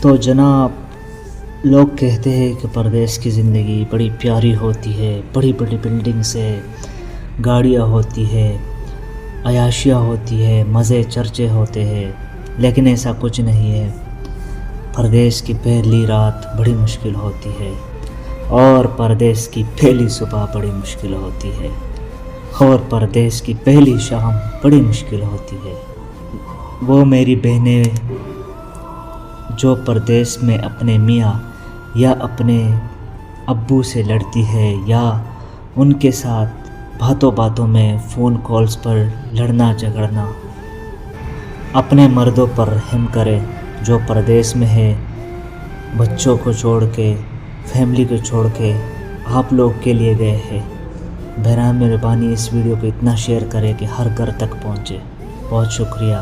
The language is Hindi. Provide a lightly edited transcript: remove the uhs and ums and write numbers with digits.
तो जनाब, लोग कहते हैं कि परदेश की ज़िंदगी बड़ी प्यारी होती है, बड़ी बड़ी बिल्डिंग्स है, गाड़ियाँ होती है, अयाशियाँ होती है, मज़े चर्चे होते हैं। लेकिन ऐसा कुछ नहीं है। परदेश की पहली रात बड़ी मुश्किल होती है और परदेश की पहली सुबह बड़ी मुश्किल होती है और परदेश की पहली शाम बड़ी मुश्किल होती है। वो मेरी बहनें जो परदेश में अपने मियाँ या अपने अब्बू से लड़ती है या उनके साथ बातों बातों में फ़ोन कॉल्स पर लड़ना झगड़ना, अपने मर्दों पर रहम करें जो परदेश में है, बच्चों को छोड़ के, फैमिली को छोड़ के आप लोग के लिए गए हैं। बहरहाल मेहरबानी इस वीडियो को इतना शेयर करें कि हर घर तक पहुँचे। बहुत शुक्रिया।